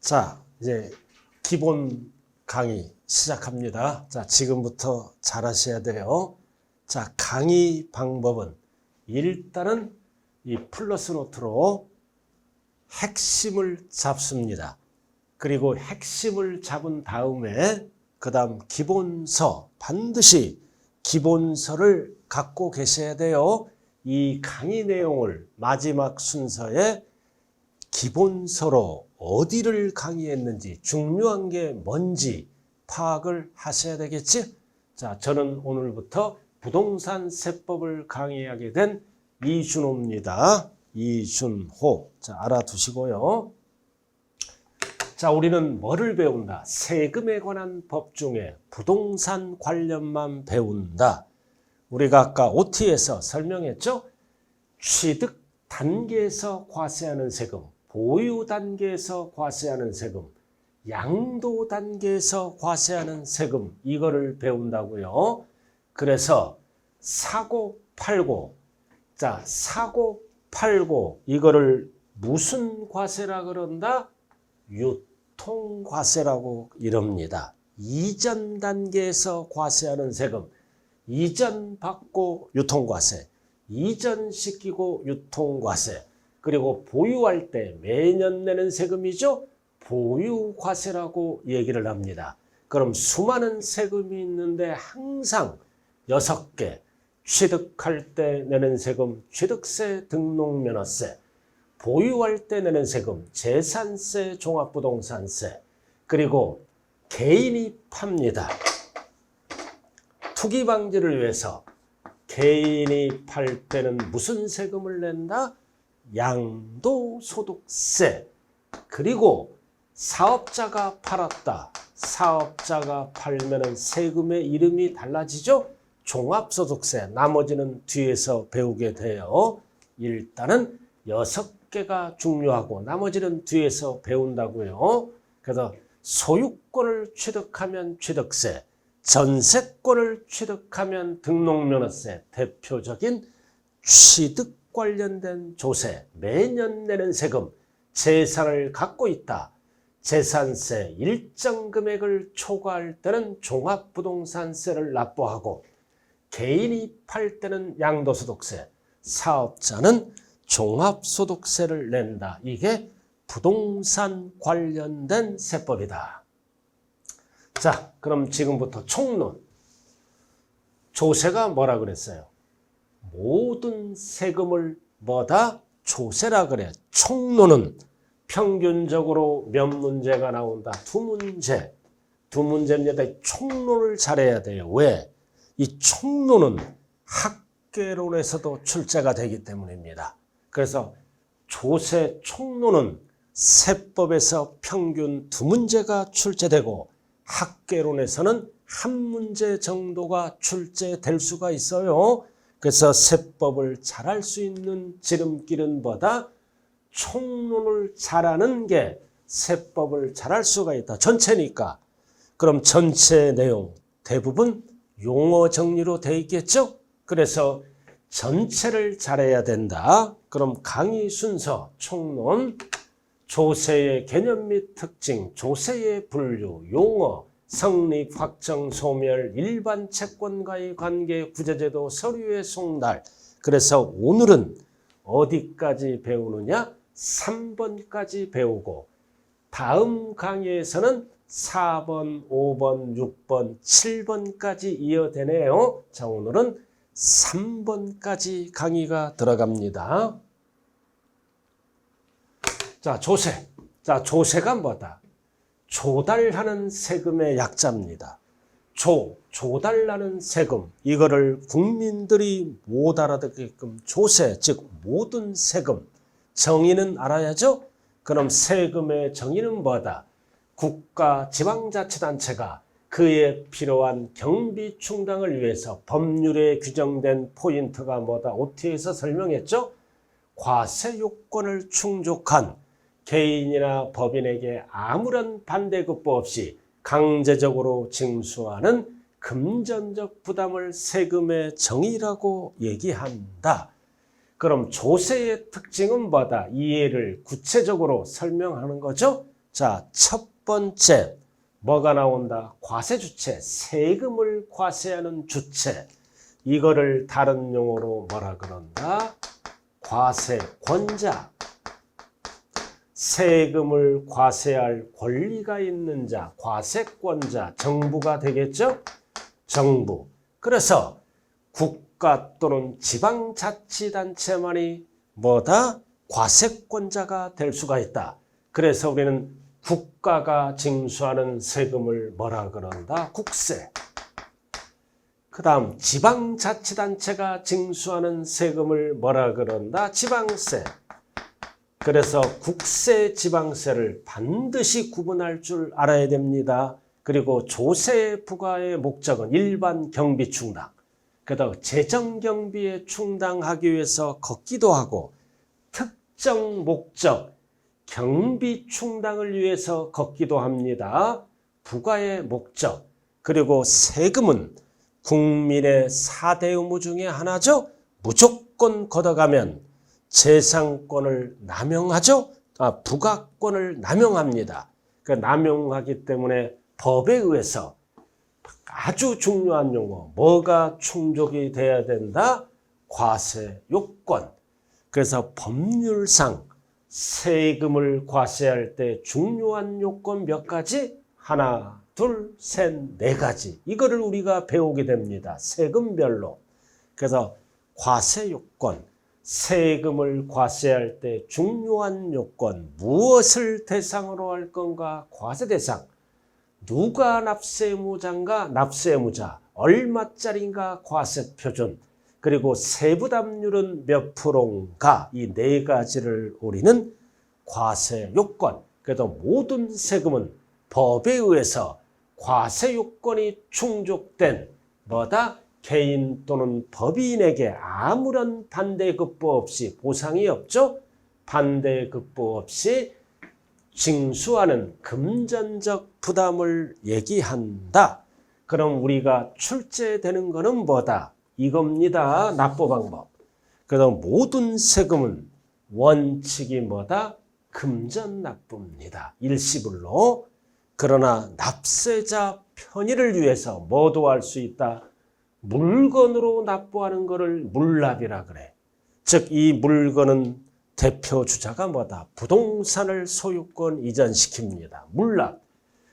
자, 이제 기본 강의 시작합니다. 자, 지금부터 잘 하셔야 돼요. 자, 강의 방법은 일단은 이 플러스 노트로 핵심을 잡습니다. 그리고 핵심을 잡은 다음에 그 다음 기본서, 반드시 기본서를 갖고 계셔야 돼요. 이 강의 내용을 마지막 순서에 기본서로 어디를 강의했는지 중요한 게 뭔지 파악을 하셔야 되겠지? 자, 저는 오늘부터 부동산 세법을 강의하게 된 이준호입니다. 이준호. 자, 알아두시고요. 자, 우리는 뭐를 배운다? 세금에 관한 법 중에 부동산 관련만 배운다. 우리가 아까 OT에서 설명했죠? 취득 단계에서 과세하는 세금, 보유 단계에서 과세하는 세금, 양도 단계에서 과세하는 세금, 이거를 배운다고요. 그래서 사고 팔고, 자, 사고 팔고 이거를 무슨 과세라 그런다? 유통과세라고 이럽니다. 이전 단계에서 과세하는 세금, 이전 받고 유통과세, 이전시키고 유통과세, 그리고 보유할 때 매년 내는 세금이죠. 보유과세라고 얘기를 합니다. 그럼 수많은 세금이 있는데 항상 6개, 취득할 때 내는 세금, 취득세, 등록면허세, 보유할 때 내는 세금, 재산세, 종합부동산세, 그리고 개인이 팝니다. 투기 방지를 위해서 개인이 팔 때는 무슨 세금을 낸다? 양도소득세. 그리고 사업자가 팔았다. 사업자가 팔면은 세금의 이름이 달라지죠? 종합소득세. 나머지는 뒤에서 배우게 돼요. 일단은 6개가 중요하고 나머지는 뒤에서 배운다고요. 그래서 소유권을 취득하면 취득세, 전세권을 취득하면 등록면허세, 대표적인 취득 관련된 조세, 매년 내는 세금, 재산을 갖고 있다. 재산세 일정 금액을 초과할 때는 종합부동산세를 납부하고, 개인이 팔 때는 양도소득세, 사업자는 종합소득세를 낸다. 이게 부동산 관련된 세법이다. 자, 그럼 지금부터 총론. 조세가 뭐라 그랬어요? 모든 세금을 뭐다? 조세라 그래. 총론은 평균적으로 몇 문제가 나온다? 2문제. 2문제입니다. 총론을 잘해야 돼요. 왜? 이 총론은 학계론에서도 출제가 되기 때문입니다. 그래서 조세 총론은 세법에서 평균 2문제가 출제되고 학계론에서는 1문제 정도가 출제될 수가 있어요. 그래서 세법을 잘할 수 있는 지름길은 뭐다? 총론을 잘하는 게 세법을 잘할 수가 있다. 전체니까. 그럼 전체 내용 대부분 용어 정리로 되어 있겠죠? 그래서 전체를 잘해야 된다. 그럼 강의 순서, 총론, 조세의 개념 및 특징, 조세의 분류, 용어, 성립, 확정, 소멸, 일반 채권과의 관계, 구제제도, 서류의 송달. 그래서 오늘은 어디까지 배우느냐? 3번까지 배우고 다음 강의에서는 4번, 5번, 6번, 7번까지 이어되네요. 자, 오늘은 3번까지 강의가 들어갑니다. 자, 조세. 자, 조세가 뭐다? 조달하는 세금의 약자입니다. 조달하는 세금. 이거를 국민들이 못 알아듣게끔 조세, 즉 모든 세금. 정의는 알아야죠? 그럼 세금의 정의는 뭐다? 국가, 지방자치단체가 그에 필요한 경비 충당을 위해서 법률에 규정된 포인트가 뭐다? OT에서 설명했죠? 과세 요건을 충족한 개인이나 법인에게 아무런 반대급부 없이 강제적으로 징수하는 금전적 부담을 세금의 정의라고 얘기한다. 그럼 조세의 특징은 뭐다? 이해를 구체적으로 설명하는 거죠. 자, 첫 번째 뭐가 나온다? 과세주체, 세금을 과세하는 주체. 이거를 다른 용어로 뭐라 그런다? 과세권자. 세금을 과세할 권리가 있는 자, 과세권자, 정부가 되겠죠? 정부. 그래서 국가 또는 지방자치단체만이 뭐다? 과세권자가 될 수가 있다. 그래서 우리는 국가가 징수하는 세금을 뭐라 그런다? 국세. 그 다음 지방자치단체가 징수하는 세금을 뭐라 그런다? 지방세. 그래서 국세, 지방세를 반드시 구분할 줄 알아야 됩니다. 그리고 조세 부과의 목적은 일반 경비 충당. 그래서 재정 경비에 충당하기 위해서 걷기도 하고 특정 목적, 경비 충당을 위해서 걷기도 합니다. 부과의 목적. 그리고 세금은 국민의 4대 의무 중에 하나죠. 무조건 걷어가면 재산권을 남용하죠. 부가권을 남용합니다. 그 남용하기 때문에 법에 의해서 아주 중요한 용어, 뭐가 충족이 돼야 된다? 과세 요건. 그래서 법률상 세금을 과세할 때 중요한 요건 몇 가지? 하나, 둘, 셋, 네 가지. 이거를 우리가 배우게 됩니다. 세금별로. 그래서 과세 요건, 세금을 과세할 때 중요한 요건, 무엇을 대상으로 할 건가? 과세 대상. 누가 납세의무자인가? 납세의무자. 얼마짜리인가? 과세 표준. 그리고 세부담률은 몇 프로인가? 이 네 가지를 우리는 과세 요건. 그래도 모든 세금은 법에 의해서 과세 요건이 충족된 뭐다? 개인 또는 법인에게 아무런 반대급부 없이 보상이 없죠? 반대급부 없이 징수하는 금전적 부담을 얘기한다. 그럼 우리가 출제되는 것은 뭐다? 이겁니다. 납부 방법. 그래서 모든 세금은 원칙이 뭐다? 금전 납부입니다. 일시불로. 그러나 납세자 편의를 위해서 뭐도 할 수 있다? 물건으로 납부하는 것을 물납이라 그래. 즉 이 물건은 대표 주자가 뭐다? 부동산을 소유권 이전시킵니다. 물납.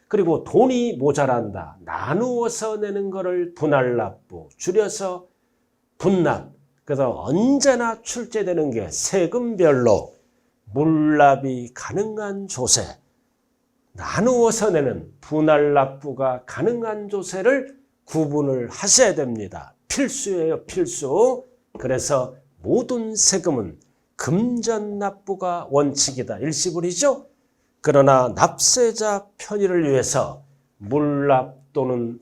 그리고 돈이 모자란다. 나누어서 내는 것을 분할납부, 줄여서 분납. 그래서 언제나 출제되는 게 세금별로 물납이 가능한 조세, 나누어서 내는 분할납부가 가능한 조세를 구분을 하셔야 됩니다. 필수예요, 필수. 그래서 모든 세금은 금전납부가 원칙이다. 일시불이죠. 그러나 납세자 편의를 위해서 물납 또는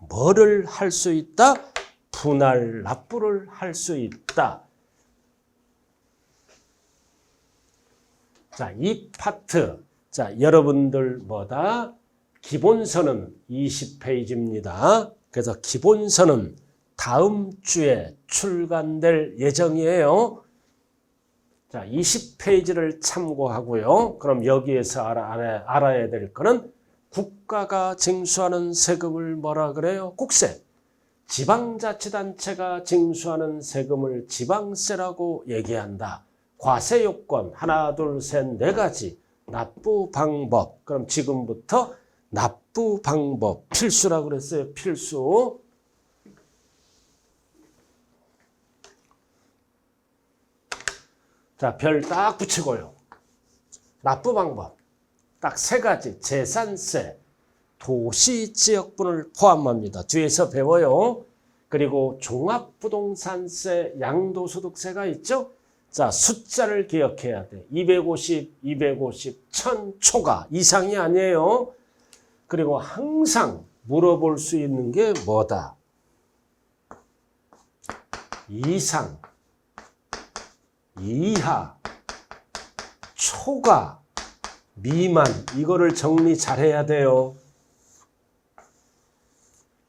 뭐를 할 수 있다? 분할납부를 할 수 있다. 자, 이 파트. 자, 여러분들 뭐다? 기본서는 20페이지입니다. 그래서 기본서는 다음 주에 출간될 예정이에요. 자, 20페이지를 참고하고요. 그럼 여기에서 알아야 될 거는 국가가 징수하는 세금을 뭐라 그래요? 국세. 지방자치단체가 징수하는 세금을 지방세라고 얘기한다. 과세 요건 하나, 둘, 셋, 네 가지. 납부 방법. 그럼 지금부터 납부 방법 필수라고 그랬어요. 필수. 자, 별 딱 붙이고요. 납부 방법 딱 세 가지. 재산세, 도시지역분을 포함합니다. 뒤에서 배워요. 그리고 종합부동산세, 양도소득세가 있죠. 자, 숫자를 기억해야 돼. 250, 250, 1000 초과 이상이 아니에요. 그리고 항상 물어볼 수 있는 게 뭐다? 이상, 이하, 초과, 미만. 이거를 정리 잘해야 돼요.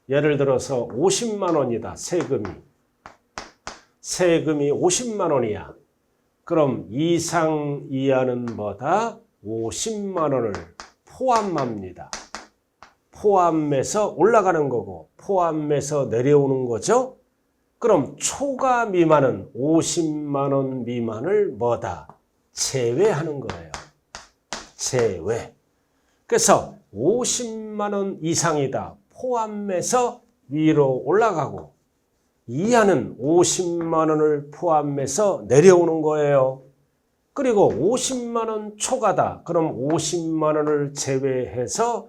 예를 들어서 50만 원이다. 세금이 50만 원이야. 그럼 이상 이하는 뭐다? 50만 원을 포함합니다. 포함해서 올라가는 거고 포함해서 내려오는 거죠. 그럼 초과 미만은 50만 원 미만을 뭐다? 제외하는 거예요. 제외. 그래서 50만 원 이상이다. 포함해서 위로 올라가고 이하는 50만 원을 포함해서 내려오는 거예요. 그리고 50만 원 초과다. 그럼 50만 원을 제외해서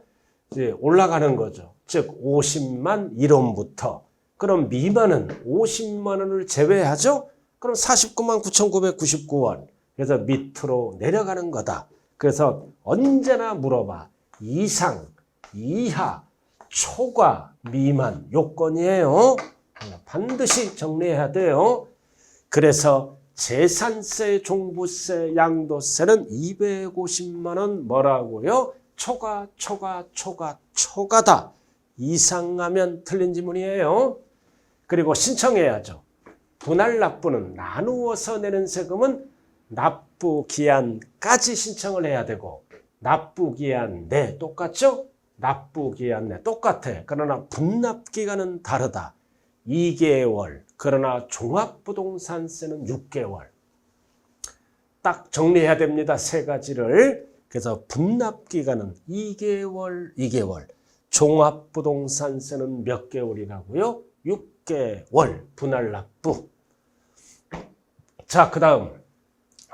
이제 올라가는 거죠. 즉 50만 1원부터. 그럼 미만은 50만 원을 제외하죠. 그럼 49만 9,999원. 그래서 밑으로 내려가는 거다. 그래서 언제나 물어봐. 이상, 이하, 초과, 미만 요건이에요. 반드시 정리해야 돼요. 그래서 재산세, 종부세, 양도세는 250만 원 뭐라고요? 초과, 초과다. 이상하면 틀린 지문이에요. 그리고 신청해야죠. 분할 납부는 나누어서 내는 세금은 납부기한까지 신청을 해야 되고 납부기한 내 똑같죠? 납부기한 내 똑같아. 그러나 분납기간은 다르다. 2개월. 그러나 종합부동산세는 6개월. 딱 정리해야 됩니다. 세 가지를. 그래서 분납기간은 2개월. 종합부동산세는 몇 개월이라고요? 6개월. 분할납부. 자, 그 다음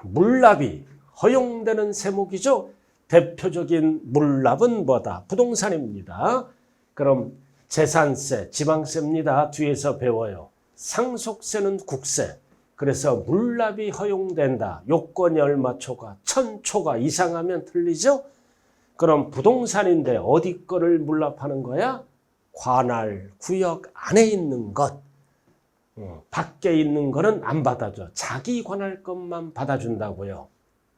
물납이 허용되는 세목이죠. 대표적인 물납은 뭐다? 부동산입니다. 그럼 재산세, 지방세입니다. 뒤에서 배워요. 상속세는 국세. 그래서 물납이 허용된다. 요건이 얼마 초과? 1000초과 이상하면 틀리죠? 그럼 부동산인데 어디 거를 물납하는 거야? 관할, 구역 안에 있는 것. 밖에 있는 거는 안 받아줘. 자기 관할 것만 받아준다고요.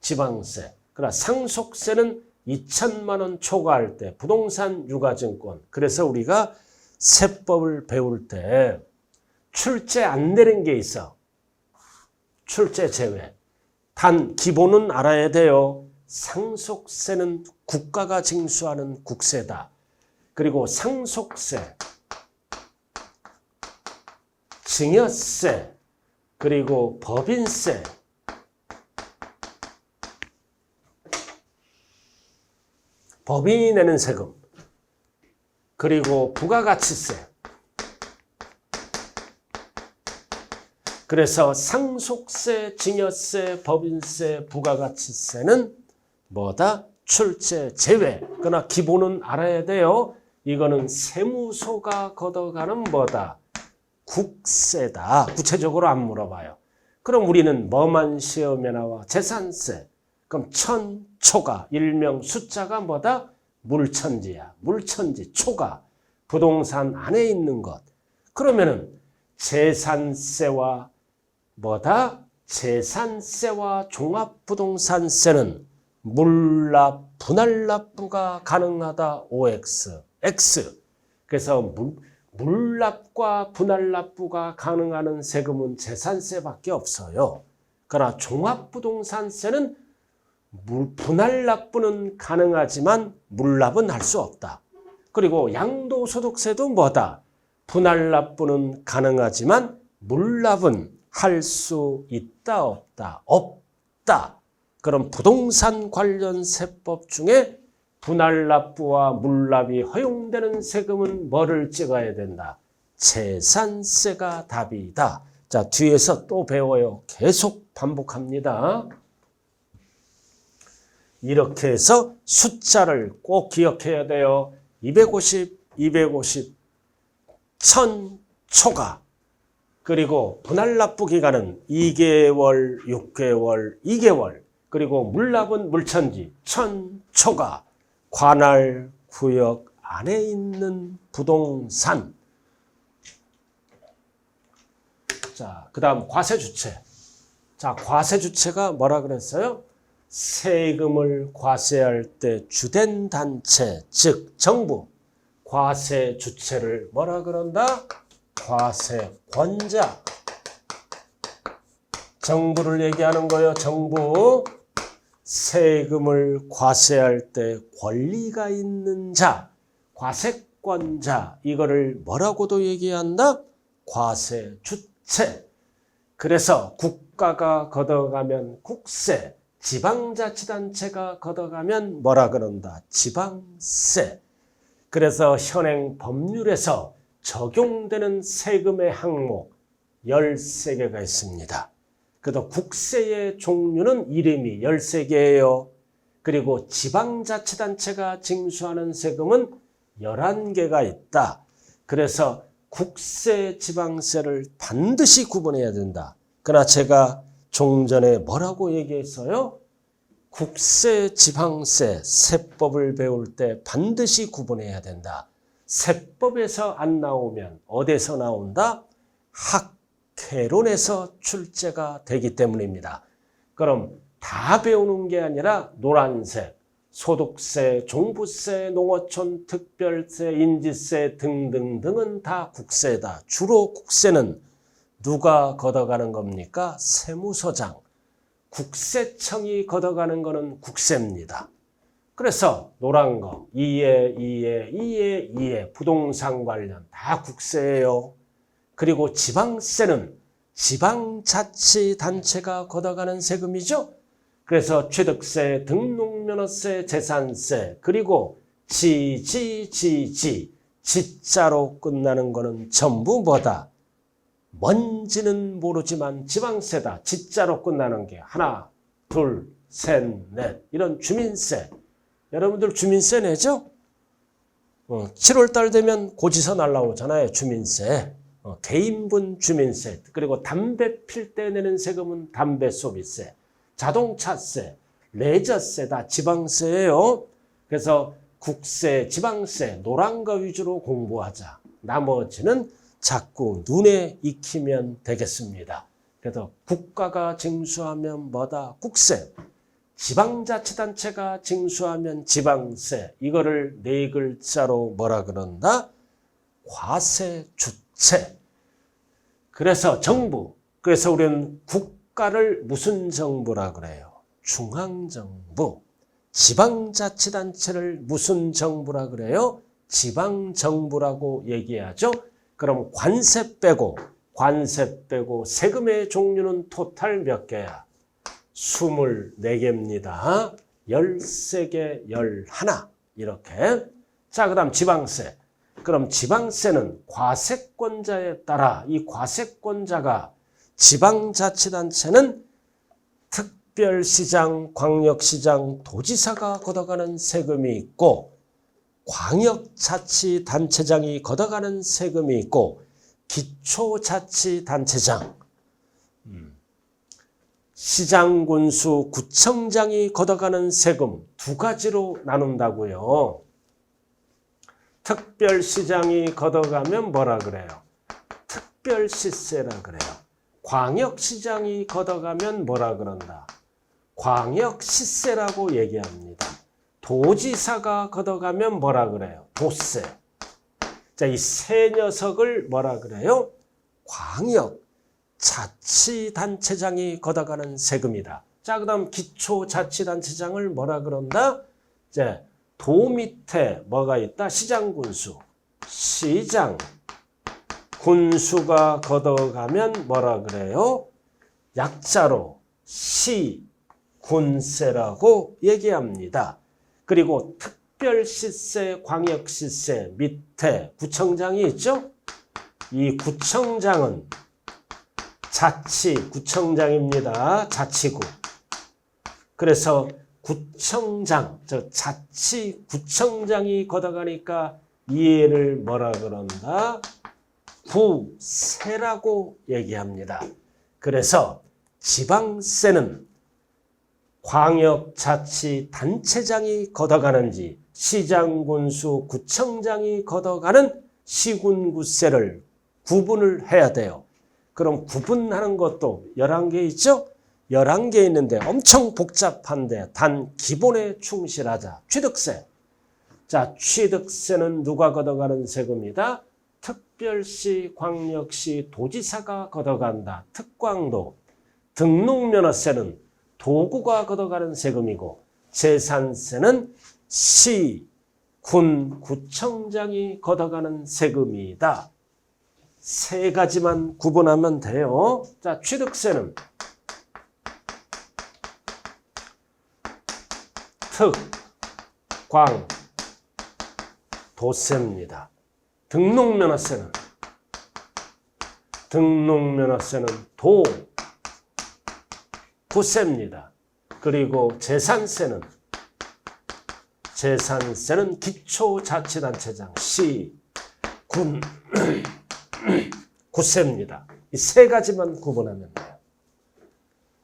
지방세. 그러나 상속세는 2천만 원 초과할 때 부동산 유가증권. 그래서 우리가 세법을 배울 때 출제 안 되는 게 있어. 출제 제외. 단 기본은 알아야 돼요. 상속세는 국가가 징수하는 국세다. 그리고 상속세, 증여세, 그리고 법인세, 법인이 내는 세금, 그리고 부가가치세. 그래서 상속세, 증여세, 법인세, 부가가치세는 뭐다? 출제 제외. 그러나 기본은 알아야 돼요. 이거는 세무소가 걷어가는 뭐다? 국세다. 구체적으로 안 물어봐요. 그럼 우리는 뭐만 시험에 나와? 재산세. 그럼 천초가. 일명 숫자가 뭐다? 물천지야. 물천지, 초가. 부동산 안에 있는 것. 그러면은 재산세와 뭐다? 재산세와 종합부동산세는 물납, 분할납부가 가능하다. OX, X. 그래서 물납과 분할납부가 가능한 세금은 재산세밖에 없어요. 그러나 종합부동산세는 분할납부는 가능하지만 물납은 할 수 없다. 그리고 양도소득세도 뭐다? 분할납부는 가능하지만 물납은 할 수 있다, 없다? 없다. 그럼 부동산 관련 세법 중에 분할납부와 물납이 허용되는 세금은 뭐를 찍어야 된다? 재산세가 답이다. 자, 뒤에서 또 배워요. 계속 반복합니다. 이렇게 해서 숫자를 꼭 기억해야 돼요. 250, 1000초가. 그리고 분할납부 기간은 2개월, 6개월, 2개월. 그리고 물납은 물천지, 1000초가. 관할, 구역 안에 있는 부동산. 자, 그 다음 과세주체. 자, 과세주체가 뭐라 그랬어요? 세금을 과세할 때 주된 단체, 즉 정부. 과세주체를 뭐라 그런다? 과세권자. 정부를 얘기하는 거예요. 정부. 세금을 과세할 때 권리가 있는 자, 과세권자, 이거를 뭐라고도 얘기한다? 과세주체. 그래서 국가가 걷어가면 국세, 지방자치단체가 걷어가면 뭐라 그런다? 지방세. 그래서 현행 법률에서 적용되는 세금의 항목 13개가 있습니다. 그래도 국세의 종류는 이름이 13개예요. 그리고 지방자치단체가 징수하는 세금은 11개가 있다. 그래서 국세, 지방세를 반드시 구분해야 된다. 그러나 제가 좀 전에 뭐라고 얘기했어요? 국세, 지방세, 세법을 배울 때 반드시 구분해야 된다. 세법에서 안 나오면 어디서 나온다? 학회론에서 출제가 되기 때문입니다. 그럼 다 배우는 게 아니라 노란색, 소득세, 종부세, 농어촌 특별세, 인지세 등등등은 다 국세다. 주로 국세는 누가 걷어가는 겁니까? 세무서장. 국세청이 걷어가는 거는 국세입니다. 그래서 노란 거, 이해, 부동산 관련 다 국세예요. 그리고 지방세는 지방자치단체가 걷어가는 세금이죠. 그래서 취득세, 등록면허세, 재산세, 그리고 지자로 끝나는 거는 전부 뭐다? 뭔지는 모르지만 지방세다. 지자로 끝나는 게 하나, 둘, 셋, 넷 이런 주민세. 여러분들 주민세 내죠? 7월달 되면 고지서 날라오잖아요. 주민세. 개인분 주민세. 그리고 담배 필 때 내는 세금은 담배 소비세. 자동차세, 레저세 다 지방세예요. 그래서 국세, 지방세, 노란 거 위주로 공부하자. 나머지는 자꾸 눈에 익히면 되겠습니다. 그래서 국가가 징수하면 뭐다? 국세. 지방자치단체가 징수하면 지방세. 이거를 네 글자로 뭐라 그런다? 과세주체. 그래서 정부. 그래서 우리는 국가를 무슨 정부라 그래요? 중앙정부. 지방자치단체를 무슨 정부라 그래요? 지방정부라고 얘기하죠. 그럼 관세 빼고 세금의 종류는 토탈 몇 개야? 24개입니다. 13개, 11 이렇게. 자, 그 다음 지방세. 그럼 지방세는 과세권자에 따라 이 과세권자가 지방자치단체는 특별시장, 광역시장, 도지사가 걷어가는 세금이 있고 광역자치단체장이 걷어가는 세금이 있고 기초자치단체장, 시장군수, 구청장이 걷어가는 세금 두 가지로 나눈다고요. 특별시장이 걷어가면 뭐라 그래요? 특별시세라 그래요. 광역시장이 걷어가면 뭐라 그런다? 광역시세라고 얘기합니다. 도지사가 걷어가면 뭐라 그래요? 도세. 자, 이 세 녀석을 뭐라 그래요? 광역자치단체장이 걷어가는 세금이다. 자, 그 다음 기초자치단체장을 뭐라 그런다? 이제 도 밑에 뭐가 있다? 시장군수. 시장. 군수가 걷어가면 뭐라 그래요? 약자로 시군세라고 얘기합니다. 그리고 특별시세, 광역시세 밑에 구청장이 있죠? 이 구청장은 구청장입니다. 자치구. 그래서 구청장, 자치구청장이 걷어가니까 이해를 뭐라 그런다? 구세라고 얘기합니다. 그래서 지방세는 광역자치단체장이 걷어가는지 시장군수, 구청장이 걷어가는 시군구세를 구분을 해야 돼요. 그럼 구분하는 것도 11개 있죠? 11개 있는데 엄청 복잡한데 단 기본에 충실하자. 취득세. 자, 취득세는 누가 걷어가는 세금이다? 특별시, 광역시, 도지사가 걷어간다. 특광도. 등록면허세는 도구가 걷어가는 세금이고 재산세는 시, 군, 구청장이 걷어가는 세금이다. 세 가지만 구분하면 돼요. 자, 취득세는 특, 광, 도세입니다. 등록면허세는 도, 구세입니다. 그리고 재산세는 기초자치단체장, 시, 군, 구세입니다. 이 세 가지만 구분하면 돼요.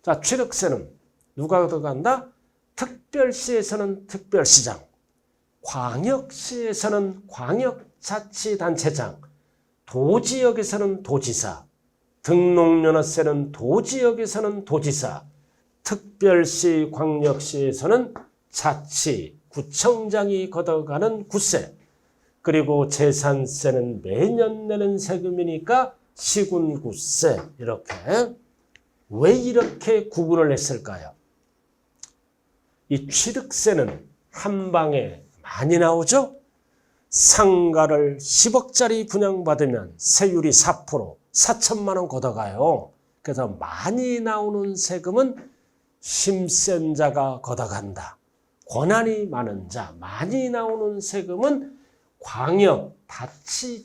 자, 취득세는 누가 걷어간다? 특별시에서는 특별시장, 광역시에서는 광역자치단체장, 도지역에서는 도지사, 등록면허세는 도지역에서는 도지사, 특별시, 광역시에서는 자치, 구청장이 걷어가는 구세, 그리고 재산세는 매년 내는 세금이니까 시군구세. 이렇게. 왜 이렇게 구분을 했을까요? 이 취득세는 한 방에 많이 나오죠? 상가를 10억짜리 분양받으면 세율이 4%, 4천만 원 걷어가요. 그래서 많이 나오는 세금은 힘센 자가 걷어간다. 권한이 많은 자, 많이 나오는 세금은 광역,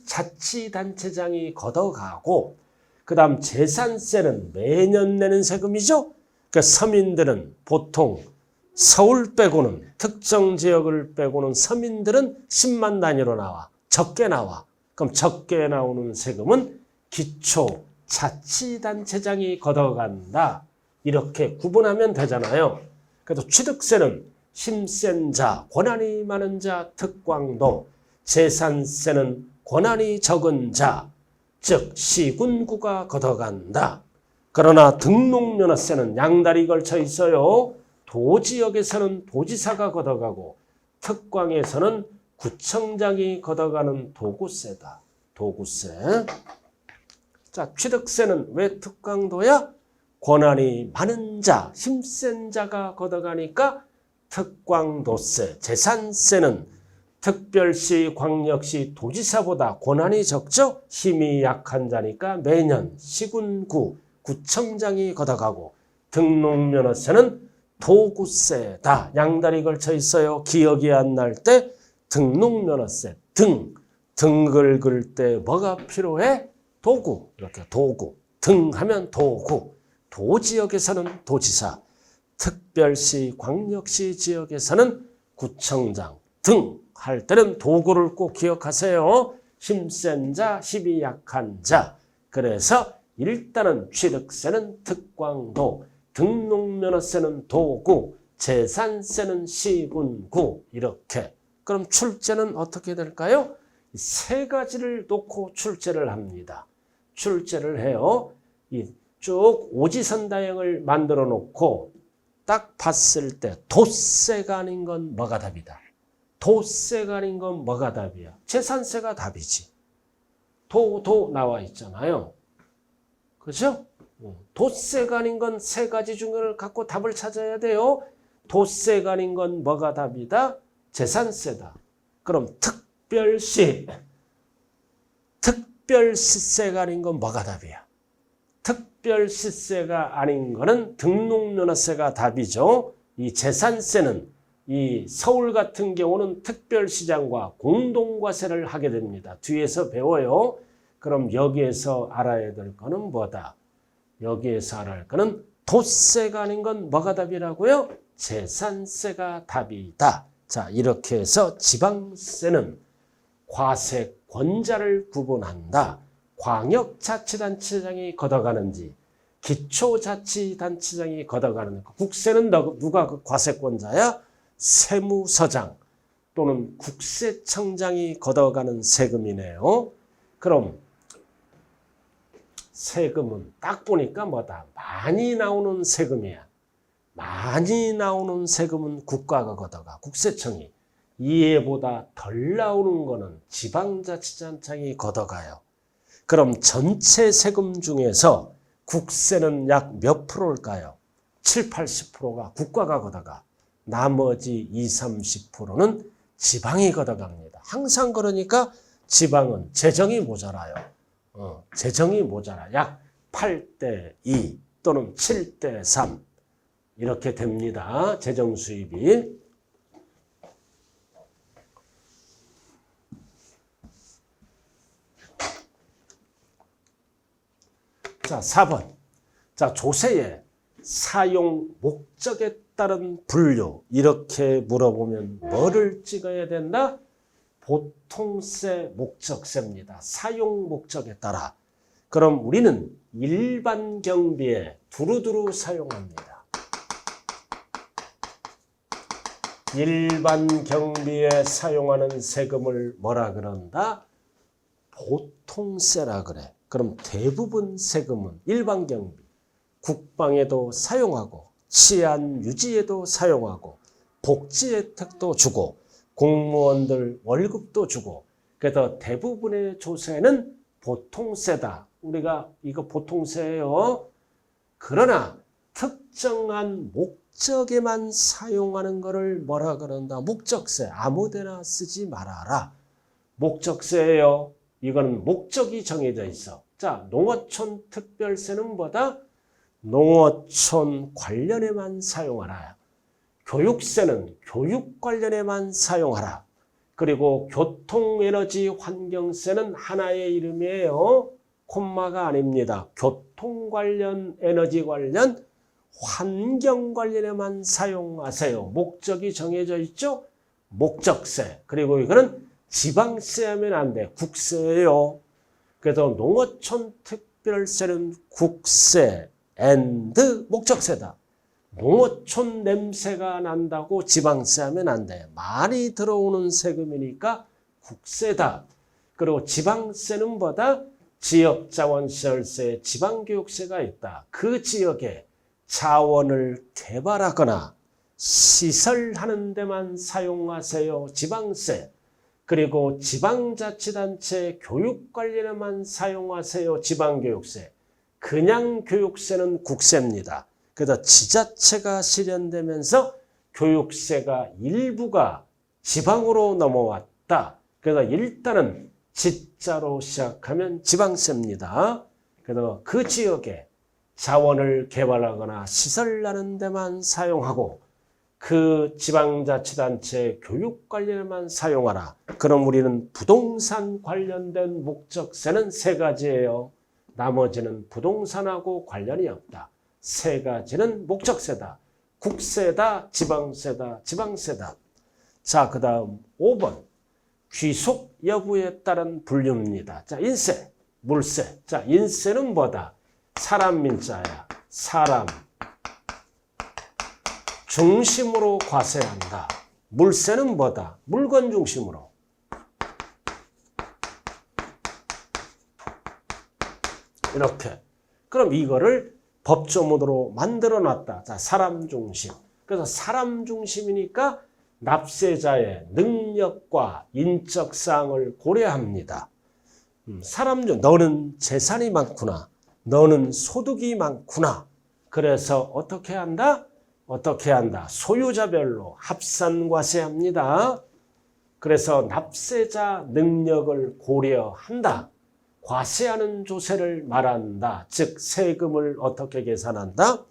자치단체장이 걷어가고, 그 다음 재산세는 매년 내는 세금이죠. 그러니까 서민들은 보통 서울 빼고는, 특정 지역을 빼고는 서민들은 10만 단위로 나와, 적게 나와. 그럼 적게 나오는 세금은 기초자치단체장이 걷어간다. 이렇게 구분하면 되잖아요. 그래서 취득세는 힘센 자, 권한이 많은 자, 특광도, 재산세는 권한이 적은 자, 즉 시군구가 걷어간다. 그러나 등록면허세는 양다리 걸쳐 있어요. 도지역에서는 도지사가 걷어가고 특광에서는 구청장이 걷어가는 도구세다. 도구세. 자, 취득세는 왜 특광도야? 권한이 많은 자, 힘센 자가 걷어가니까 특광도세. 재산세는 특별시, 광역시, 도지사보다 권한이 적죠? 힘이 약한 자니까 매년 시군구, 구청장이 걷어가고, 등록면허세는 도구세다. 양다리 걸쳐 있어요. 기억이 안 날 때 등록면허세, 등 긁을 때 뭐가 필요해? 도구. 이렇게 도구. 등 하면 도구. 도지역에서는 도지사, 특별시, 광역시 지역에서는 구청장 등 할 때는 도구를 꼭 기억하세요. 힘센 자, 힘이 약한 자. 그래서 일단은 취득세는 특광도, 등록면허세는 도구, 재산세는 시군구. 이렇게. 그럼 출제는 어떻게 될까요? 세 가지를 놓고 출제를 합니다. 출제를 해요. 쭉 오지선다형을 만들어 놓고 딱 봤을 때 도세가 아닌 건 뭐가 답이다. 도세가 아닌 건 뭐가 답이야. 재산세가 답이지. 도 나와 있잖아요. 그죠? 도세가 아닌 건 세 가지 중을 갖고 답을 찾아야 돼요. 도세가 아닌 건 뭐가 답이다? 재산세다. 그럼 특별시세가 아닌 건 뭐가 답이야? 특별시세가 아닌 거는 등록면허세가 답이죠. 이 재산세는 이 서울 같은 경우는 특별시장과 공동과세를 하게 됩니다. 뒤에서 배워요. 그럼 여기에서 알아야 될 거는 뭐다? 여기에서 알아야 할 거는 도세가 아닌 건 뭐가 답이라고요? 재산세가 답이다. 자, 이렇게 해서 지방세는 과세권자를 구분한다. 광역자치단체장이 걷어가는지 기초자치단체장이 걷어가는지. 국세는 누가 그 과세권자야? 세무서장 또는 국세청장이 걷어가는 세금이네요. 그럼 세금은 딱 보니까 뭐다? 많이 나오는 세금이야. 많이 나오는 세금은 국가가 걷어가, 국세청이. 이해보다 덜 나오는 거는 지방자치단체장이 걷어가요. 그럼 전체 세금 중에서 국세는 약 몇 프로일까요? 7, 80%가 국가가 걷어가 나머지 20, 30%는 지방이 걷어갑니다. 항상 그러니까 지방은 재정이 모자라요. 재정이 모자라. 약 8대2 또는 7대3 이렇게 됩니다. 재정 수입이. 자, 4번. 자, 조세의 사용 목적에 따른 분류. 이렇게 물어보면 뭐를 찍어야 된다? 보통세, 목적세입니다. 사용 목적에 따라. 그럼 우리는 일반 경비에 두루두루 사용합니다. 일반 경비에 사용하는 세금을 뭐라 그런다? 보통세라 그래. 그럼 대부분 세금은 일반 경비, 국방에도 사용하고 치안 유지에도 사용하고 복지 혜택도 주고 공무원들 월급도 주고 그래서 대부분의 조세는 보통세다. 우리가 이거 보통세예요. 그러나 특정한 목적에만 사용하는 것을 뭐라 그런다? 목적세. 아무데나 쓰지 말아라. 목적세예요. 이거는 목적이 정해져 있어. 자, 농어촌 특별세는 뭐다? 농어촌 관련에만 사용하라. 교육세는 교육 관련에만 사용하라. 그리고 교통에너지 환경세는 하나의 이름이에요. 콤마가 아닙니다. 교통 관련, 에너지 관련, 환경 관련에만 사용하세요. 목적이 정해져 있죠? 목적세. 그리고 이거는 지방세 하면 안 돼. 국세예요. 그래서 농어촌 특별세는 국세 앤드 목적세다. 농어촌 냄새가 난다고 지방세 하면 안 돼. 많이 들어오는 세금이니까 국세다. 그리고 지방세는 뭐다? 지역자원시설세, 지방교육세가 있다. 그 지역에 자원을 개발하거나 시설하는 데만 사용하세요. 지방세. 그리고 지방자치단체 교육 관련에만 사용하세요. 지방교육세. 그냥 교육세는 국세입니다. 그래서 지자체가 실현되면서 교육세가 일부가 지방으로 넘어왔다. 그래서 일단은 지자로 시작하면 지방세입니다. 그래서 그 지역에 자원을 개발하거나 시설하는 데만 사용하고 그 지방자치단체 교육 관련에만 사용하라. 그럼 우리는 부동산 관련된 목적세는 세 가지예요. 나머지는 부동산하고 관련이 없다. 세 가지는 목적세다. 국세다, 지방세다, 지방세다. 자, 그 다음 5번. 귀속 여부에 따른 분류입니다. 자, 인세, 물세. 자, 인세는 뭐다? 사람 민자야. 사람 중심으로 과세한다. 물세는 뭐다? 물건 중심으로. 이렇게. 그럼 이거를 법조문으로 만들어 놨다. 자, 사람 중심. 그래서 사람 중심이니까 납세자의 능력과 인적 사항을 고려합니다. 사람 중 너는 재산이 많구나. 너는 소득이 많구나. 그래서 어떻게 한다? 어떻게 한다? 소유자별로 합산과세합니다. 그래서 납세자 능력을 고려한다. 과세하는 조세를 말한다. 즉 세금을 어떻게 계산한다?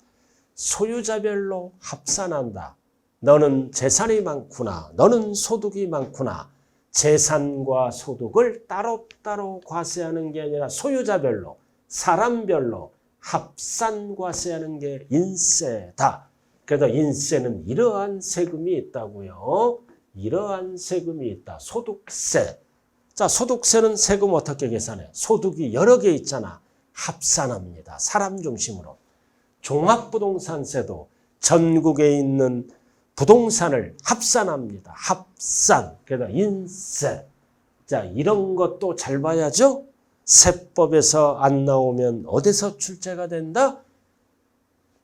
소유자별로 합산한다. 너는 재산이 많구나. 너는 소득이 많구나. 재산과 소득을 따로따로 과세하는 게 아니라 소유자별로, 사람별로 합산과세하는 게 인세다. 그래서 인세는 이러한 세금이 있다고요. 이러한 세금이 있다. 소득세. 자, 소득세는 세금 어떻게 계산해? 소득이 여러 개 있잖아. 합산합니다. 사람 중심으로. 종합부동산세도 전국에 있는 부동산을 합산합니다. 합산. 그래서 인세. 자, 이런 것도 잘 봐야죠. 세법에서 안 나오면 어디서 출제가 된다?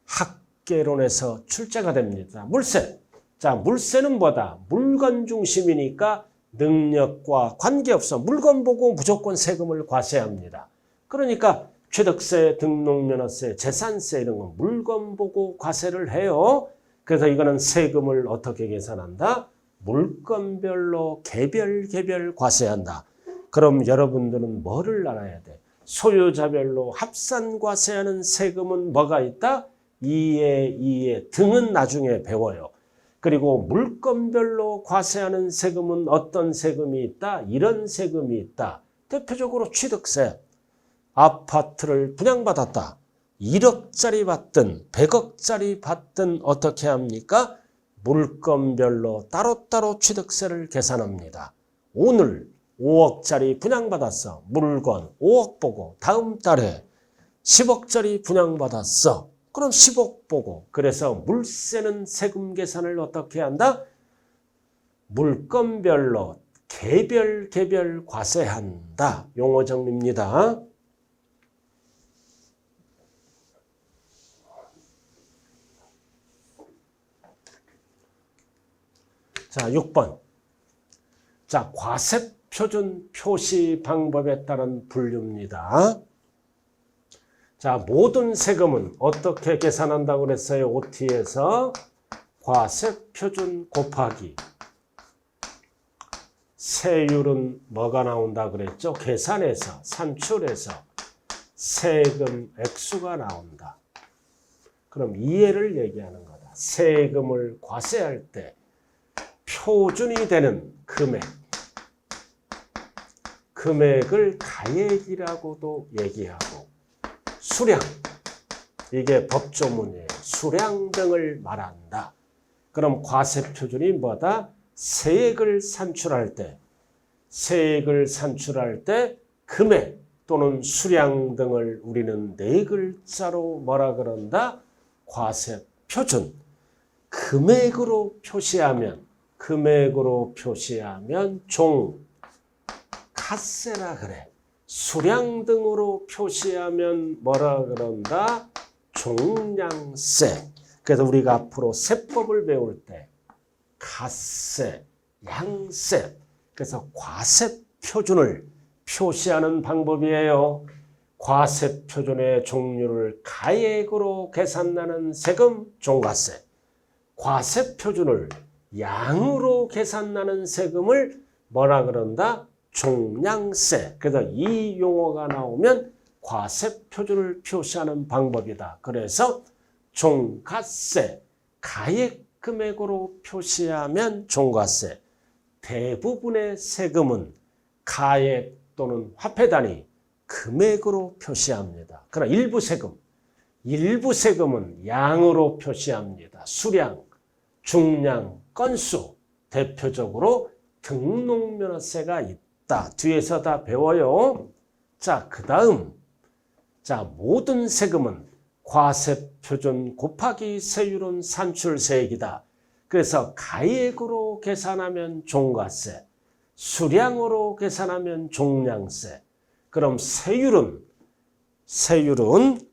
학계론에서 출제가 됩니다. 물세. 자, 물세는 뭐다? 물건 중심이니까 능력과 관계없어. 물건 보고 무조건 세금을 과세합니다. 그러니까 취득세, 등록면허세, 재산세 이런 건 물건 보고 과세를 해요. 그래서 이거는 세금을 어떻게 계산한다? 물건별로 개별 과세한다. 그럼 여러분들은 뭐를 알아야 돼? 소유자별로 합산과세하는 세금은 뭐가 있다? 이해 등은 나중에 배워요. 그리고 물건별로 과세하는 세금은 어떤 세금이 있다? 이런 세금이 있다. 대표적으로 취득세. 아파트를 분양받았다. 1억짜리 받든 100억짜리 받든 어떻게 합니까? 물건별로 따로따로 취득세를 계산합니다. 오늘 5억짜리 분양받았어. 물건 5억 보고 다음 달에 10억짜리 분양받았어. 그럼 10억 보고. 그래서 물세는 세금 계산을 어떻게 한다? 물건별로 개별 과세한다. 용어 정리입니다. 자, 6번. 자, 과세표준 표시 방법에 따른 분류입니다. 자, 모든 세금은 어떻게 계산한다고 그랬어요? OT에서 과세표준 곱하기 세율은 뭐가 나온다 그랬죠? 계산해서, 산출해서 세금 액수가 나온다. 그럼 이해를 얘기하는 거다. 세금을 과세할 때 표준이 되는 금액을 가액이라고도 얘기하고 수량, 이게 법조문이에요. 수량 등을 말한다. 그럼 과세표준이 뭐다? 세액을 산출할 때 금액 또는 수량 등을 우리는 네 글자로 뭐라 그런다? 과세표준. 금액으로 표시하면 종가세라 그래. 수량 등으로 표시하면 뭐라 그런다? 종량세. 그래서 우리가 앞으로 세법을 배울 때 가세, 양세. 그래서 과세표준을 표시하는 방법이에요. 과세표준의 종류를 가액으로 계산하는 세금, 종가세. 과세표준을 양으로 계산하는 세금을 뭐라 그런다? 종량세. 그래서 이 용어가 나오면 과세표준을 표시하는 방법이다. 그래서 종가세, 가액 금액으로 표시하면 종가세. 대부분의 세금은 가액 또는 화폐 단위, 금액으로 표시합니다. 그러나 일부 세금은 양으로 표시합니다. 수량, 중량, 건수, 대표적으로 등록면허세가 있다. 뒤에서 다 배워요. 자, 그 다음. 자, 모든 세금은 과세표준 곱하기 세율은 산출세액이다. 그래서 가액으로 계산하면 종가세, 수량으로 계산하면 종량세. 그럼 세율은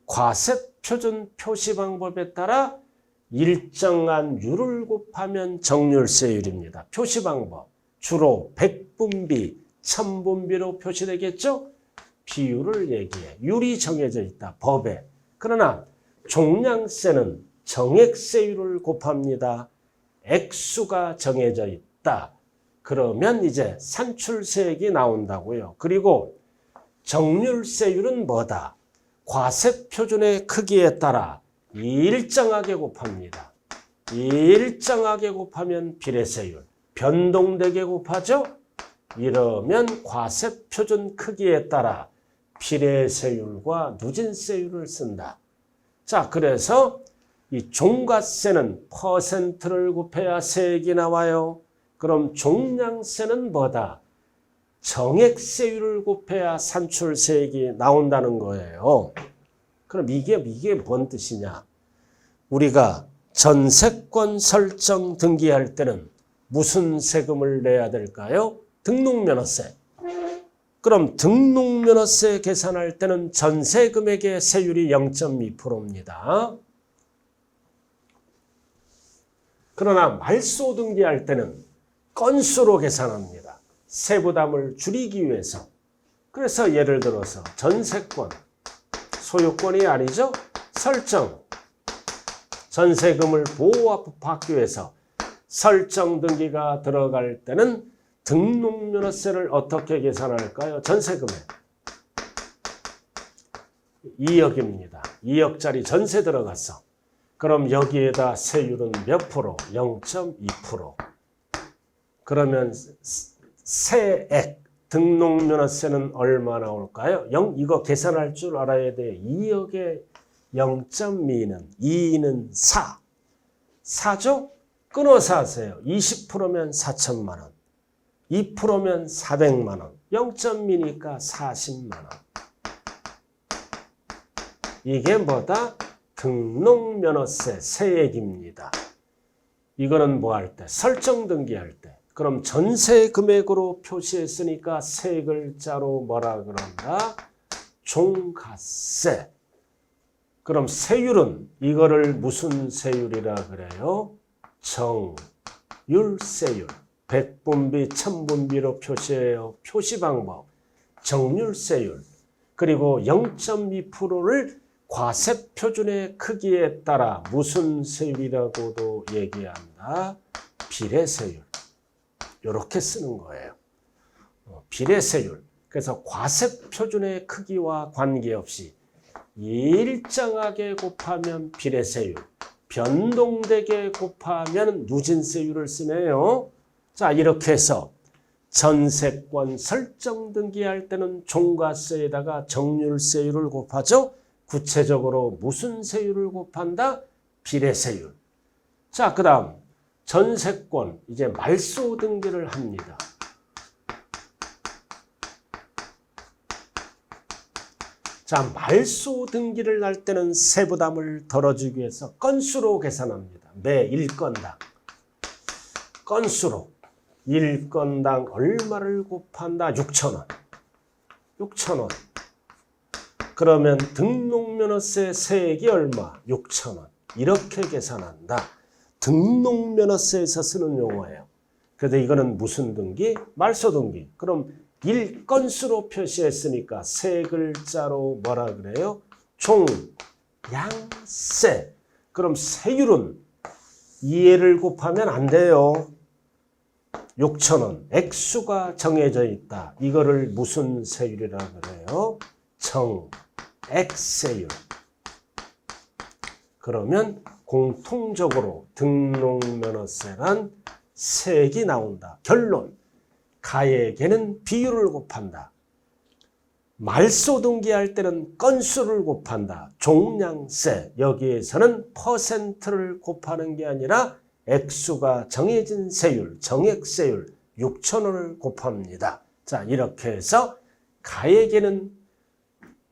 과세표준 표시 방법에 따라 일정한 율을 곱하면 정률세율입니다. 표시 방법. 주로 백분비, 천분비로 표시되겠죠? 비율을 얘기해. 율이 정해져 있다. 법에. 그러나 종량세는 정액세율을 곱합니다. 액수가 정해져 있다. 그러면 이제 산출세액이 나온다고요. 그리고 정률세율은 뭐다? 과세표준의 크기에 따라 일정하게 곱합니다. 일정하게 곱하면 비례세율, 변동되게 곱하죠? 이러면 과세표준 크기에 따라 비례세율과 누진세율을 쓴다. 자, 그래서 이 종가세는 퍼센트를 곱해야 세액이 나와요. 그럼 종량세는 뭐다? 정액세율을 곱해야 산출세액이 나온다는 거예요. 그럼 이게 뭔 뜻이냐? 우리가 전세권 설정 등기할 때는 무슨 세금을 내야 될까요? 등록면허세. 그럼 등록면허세 계산할 때는 전세금액의 세율이 0.2%입니다. 그러나 말소 등기할 때는 건수로 계산합니다. 세부담을 줄이기 위해서. 그래서 예를 들어서 전세권 소유권이 아니죠. 설정. 전세금을 보호받기 위해서 설정 등기가 들어갈 때는 등록면허세를 어떻게 계산할까요? 전세금에 2억입니다. 2억짜리 전세 들어갔어. 그럼 여기에다 세율은 몇 프로? 0.2%. 그러면 세액 등록면허세는 얼마 나올까요? 이거 계산할 줄 알아야 돼. 2억에 0.2는 2는 4. 4죠? 끊어서 하세요. 20%면 4천만 원. 2%면 400만 원. 0.2니까 40만 원. 이게 뭐다? 등록면허세 세액입니다. 이거는 뭐 할 때? 설정 등기할 때. 그럼 전세 금액으로 표시했으니까 세 글자로 뭐라 그런다? 종가세. 그럼 세율은 이거를 무슨 세율이라 그래요? 정률세율. 백분비, 천분비로 표시해요. 표시 방법. 정률세율. 그리고 0.2%를 과세표준의 크기에 따라 무슨 세율이라고도 얘기한다? 비례세율. 이렇게 쓰는 거예요. 비례세율. 그래서 과세표준의 크기와 관계없이 일정하게 곱하면 비례세율, 변동되게 곱하면 누진세율을 쓰네요. 자, 이렇게 해서 전세권 설정 등기할 때는 종가세에다가 정률세율을 곱하죠. 구체적으로 무슨 세율을 곱한다? 비례세율. 자, 그 다음 전세권 이제 말소 등기를 합니다. 자, 말소 등기를 할 때는 세부담을 덜어주기 위해서 건수로 계산합니다. 매 1건당. 건수로 1건당 얼마를 곱한다? 6,000원. 6,000원. 그러면 등록면허세 세액이 얼마? 6,000원. 이렇게 계산한다. 등록면허세에서 쓰는 용어예요. 그래서 이거는 무슨 등기? 말소 등기. 그럼 1건수로 표시했으니까 세 글자로 뭐라 그래요? 종양세. 그럼 세율은 2를 곱하면 안 돼요. 6,000원. 액수가 정해져 있다. 이거를 무슨 세율이라 그래요? 정액세율. 그러면 공통적으로 등록면허세란 세액이 나온다. 결론. 가액에는 비율을 곱한다. 말소 등기할 때는 건수를 곱한다. 종량세. 여기에서는 퍼센트를 곱하는 게 아니라 액수가 정해진 세율, 정액세율 6,000원을 곱합니다. 자, 이렇게 해서 가액에는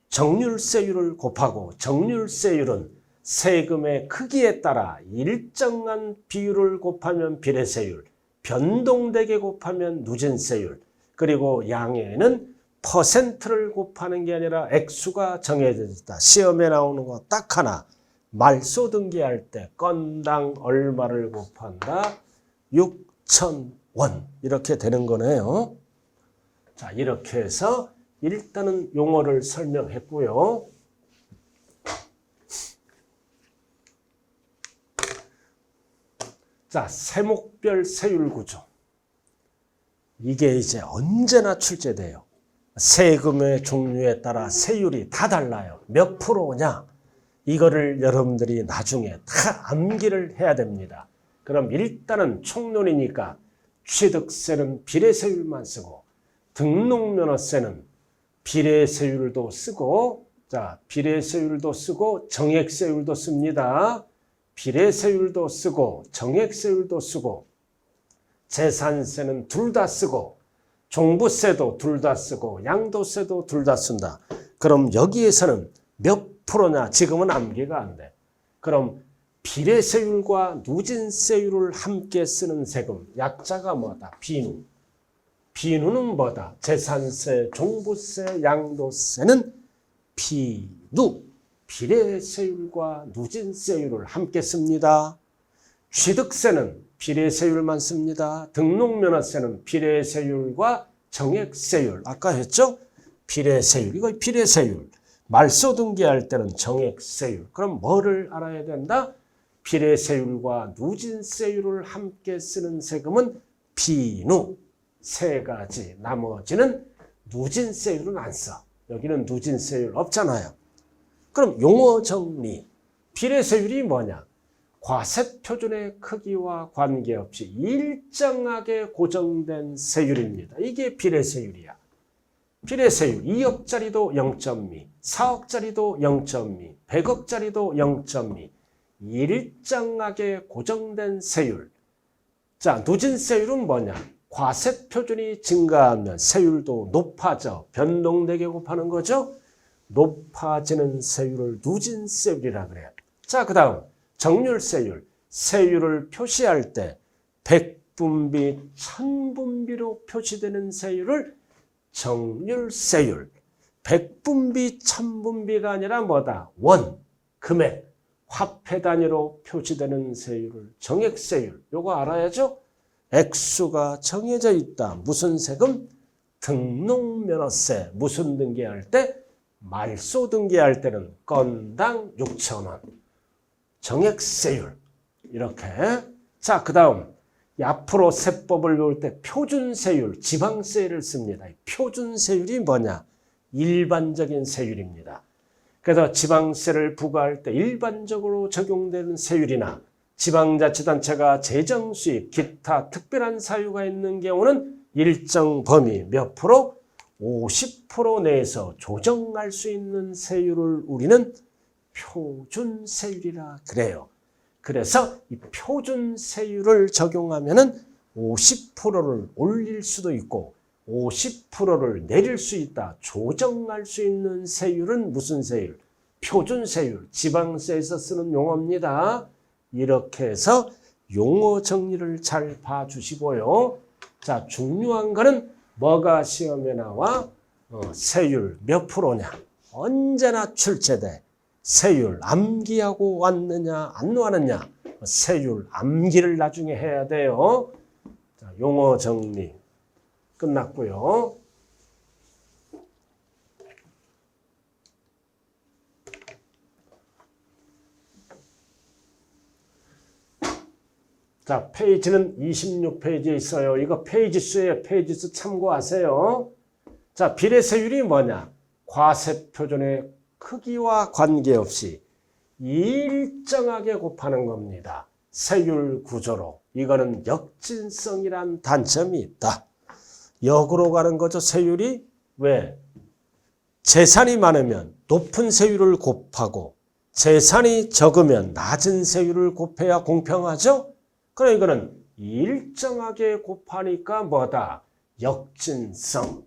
정률세율을 곱하고 정률세율은 세금의 크기에 따라 일정한 비율을 곱하면 비례세율, 변동되게 곱하면 누진세율, 그리고 양에는 퍼센트를 곱하는 게 아니라 액수가 정해져 있다. 시험에 나오는 거 딱 하나. 말소 등기할 때 건당 얼마를 곱한다? 6,000원. 이렇게 되는 거네요. 자, 이렇게 해서 일단은 용어를 설명했고요. 자, 세목별 세율 구조. 이게 이제 언제나 출제돼요. 세금의 종류에 따라 세율이 다 달라요. 몇 프로냐? 이거를 여러분들이 나중에 다 암기를 해야 됩니다. 그럼 일단은 총론이니까 취득세는 비례세율만 쓰고 등록면허세는 비례세율도 쓰고, 자, 비례세율도 쓰고 정액세율도 씁니다. 비례세율도 쓰고 정액세율도 쓰고 재산세는 둘 다 쓰고 종부세도 둘 다 쓰고 양도세도 둘 다 쓴다. 그럼 여기에서는 몇 프로냐? 지금은 암기가 안 돼. 그럼 비례세율과 누진세율을 함께 쓰는 세금, 약자가 뭐다? 비누. 비누는 뭐다? 재산세, 종부세, 양도세는 비누. 비례세율과 누진세율을 함께 씁니다. 취득세는 비례세율만 씁니다. 등록면허세는 비례세율과 정액세율. 아까 했죠? 비례세율. 이거 비례세율. 말소등기할 때는 정액세율. 그럼 뭐를 알아야 된다? 비례세율과 누진세율을 함께 쓰는 세금은 비누 세 가지. 나머지는 누진세율은 안 써. 여기는 누진세율 없잖아요. 그럼 용어 정리. 비례세율이 뭐냐? 과세표준의 크기와 관계없이 일정하게 고정된 세율입니다. 이게 비례세율이야. 비례세율 2억짜리도 0.2, 4억짜리도 0.2, 100억짜리도 0.2. 일정하게 고정된 세율. 자, 누진세율은 뭐냐? 과세표준이 증가하면 세율도 높아져 변동되게 곱하는 거죠. 높아지는 세율을 누진세율이라 그래요. 자, 그 다음 정률세율. 세율을 표시할 때 백분비, 천분비로 표시되는 세율을 정률세율. 백분비, 천분비가 아니라 뭐다? 원, 금액. 화폐 단위로 표시되는 세율을 정액세율. 요거 알아야죠? 액수가 정해져 있다. 무슨 세금? 등록면허세. 무슨 등기할 때? 말소 등기할 때는 건당 6,000원. 정액세율. 이렇게. 자, 그 다음 앞으로 세법을 배울 때 표준세율, 지방세율을 씁니다. 표준세율이 뭐냐? 일반적인 세율입니다. 그래서 지방세를 부과할 때 일반적으로 적용되는 세율이나 지방자치단체가 재정수입, 기타 특별한 사유가 있는 경우는 일정 범위 몇 프로? 50% 내에서 조정할 수 있는 세율을 우리는 표준세율이라 그래요. 그래서 이 표준세율을 적용하면은 50%를 올릴 수도 있고 50%를 내릴 수 있다. 조정할 수 있는 세율은 무슨 세율? 표준세율. 지방세에서 쓰는 용어입니다. 이렇게 해서 용어 정리를 잘 봐주시고요. 자, 중요한 거는 뭐가 시험에 나와? 세율 몇 프로냐? 언제나 출제돼. 세율 암기하고 왔느냐 안 왔느냐? 세율 암기를 나중에 해야 돼요. 자, 용어 정리 끝났고요. 자, 페이지는 26페이지에 있어요. 이거 페이지 수예요. 페이지 수 참고하세요. 자, 비례세율이 뭐냐? 과세표준의 크기와 관계없이 일정하게 곱하는 겁니다. 세율 구조로. 이거는 역진성이란 단점이 있다. 역으로 가는 거죠. 세율이. 왜? 재산이 많으면 높은 세율을 곱하고 재산이 적으면 낮은 세율을 곱해야 공평하죠. 그럼 이거는 일정하게 곱하니까 뭐다? 역진성.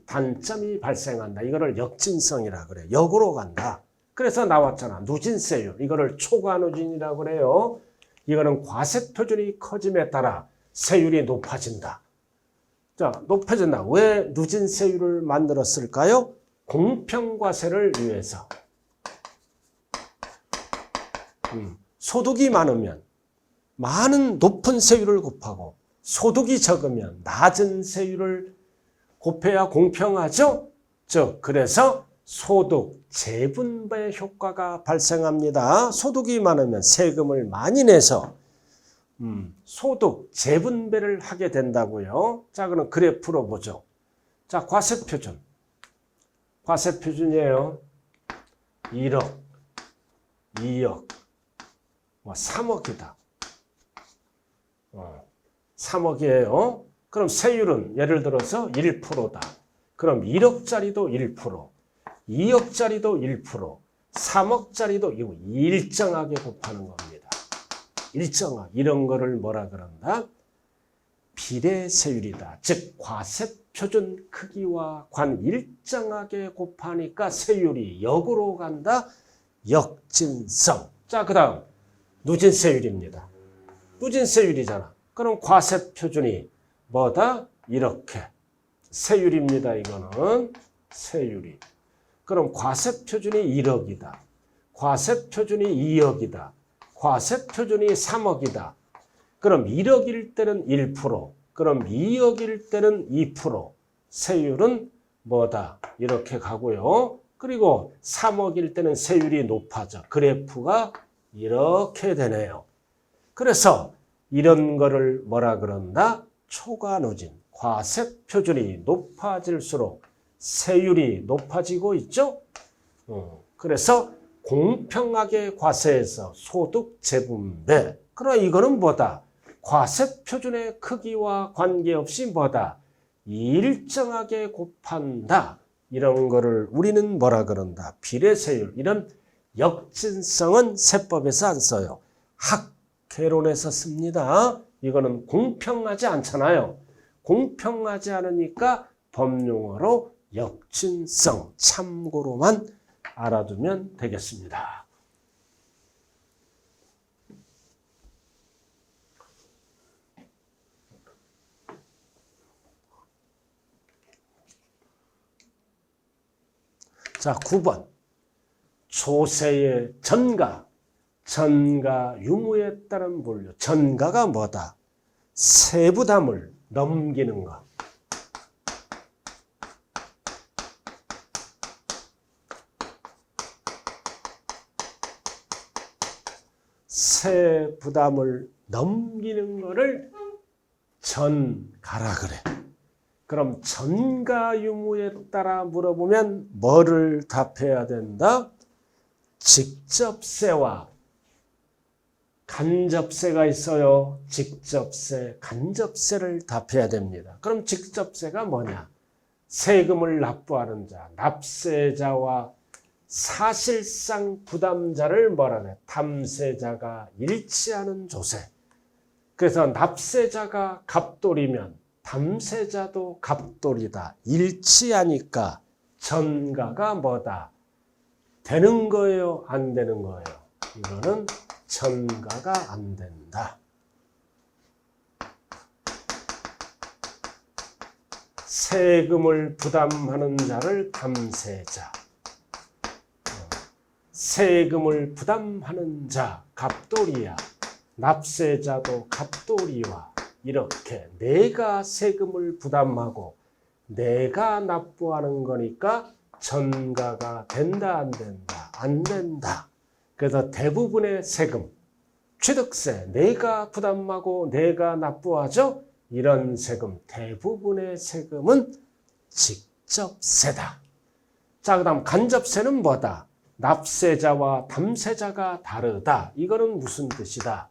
단점이 발생한다. 이거를 역진성이라 그래. 역으로 간다. 그래서 나왔잖아. 누진세율. 이거를 초과누진이라고 그래요. 이거는 과세표준이 커짐에 따라 세율이 높아진다. 자, 높아진다. 왜 누진세율을 만들었을까요? 공평과세를 위해서. 소득이 많으면 많은 높은 세율을 곱하고 소득이 적으면 낮은 세율을 곱해야 공평하죠? 즉, 그래서 소득 재분배 효과가 발생합니다. 소득이 많으면 세금을 많이 내서 소득 재분배를 하게 된다고요. 자, 그럼 그래프로 보죠. 자, 과세표준. 과세표준이에요. 1억, 2억, 3억이다. 3억이에요. 그럼 세율은 예를 들어서 1%다. 그럼 1억짜리도 1%, 2억짜리도 1%, 3억짜리도 이거 일정하게 곱하는 겁니다. 일정하게. 이런 거를 뭐라 그런다? 비례세율이다. 즉 과세표준 크기와 일정하게 곱하니까 세율이 역으로 간다. 역진성. 자, 그 다음 누진세율입니다. 누진세율이잖아. 그럼 과세표준이 뭐다? 이렇게. 세율입니다. 이거는 세율이. 그럼 과세표준이 1억이다. 과세표준이 2억이다. 과세표준이 3억이다. 그럼 1억일 때는 1%. 그럼 2억일 때는 2%. 세율은 뭐다? 이렇게 가고요. 그리고 3억일 때는 세율이 높아져. 그래프가 이렇게 되네요. 그래서 이런 거를 뭐라 그런다? 초과누진. 과세 표준이 높아질수록 세율이 높아지고 있죠? 그래서 공평하게 과세해서 소득 재분배. 그러나 이거는 뭐다? 과세 표준의 크기와 관계없이 뭐다? 일정하게 곱한다. 이런 거를 우리는 뭐라 그런다? 비례세율. 이런 역진성은 세법에서 안 써요. 학개론에서 씁니다. 이거는 공평하지 않잖아요. 공평하지 않으니까 법용어로 역진성 참고로만 알아두면 되겠습니다. 자, 9번. 조세의 전가. 전가 유무에 따른 분류. 전가가 뭐다? 세부담을 넘기는 것. 세부담을 넘기는 거를 전가라 그래. 그럼 전가 유무에 따라 물어보면 뭐를 답해야 된다? 직접세와 간접세가 있어요. 직접세, 간접세를 답해야 됩니다. 그럼 직접세가 뭐냐? 세금을 납부하는 자, 납세자와 사실상 부담자를 뭐라 그래? 탐세자가 일치하는 조세. 그래서 납세자가 갑돌이면 탐세자도 갑돌이다. 일치하니까 전가가 뭐다? 되는 거예요? 안 되는 거예요? 이거는 전가가 안 된다. 세금을 부담하는 자를 탐세자. 세금을 부담하는 자, 갑돌이야. 납세자도 갑돌이와 이렇게 내가 세금을 부담하고 내가 납부하는 거니까 전가가 된다, 안 된다? 안 된다. 그래서 대부분의 세금, 취득세, 내가 부담하고 내가 납부하죠? 이런 세금, 대부분의 세금은 직접세다. 자, 그 다음 간접세는 뭐다? 납세자와 탐세자가 다르다. 이거는 무슨 뜻이다?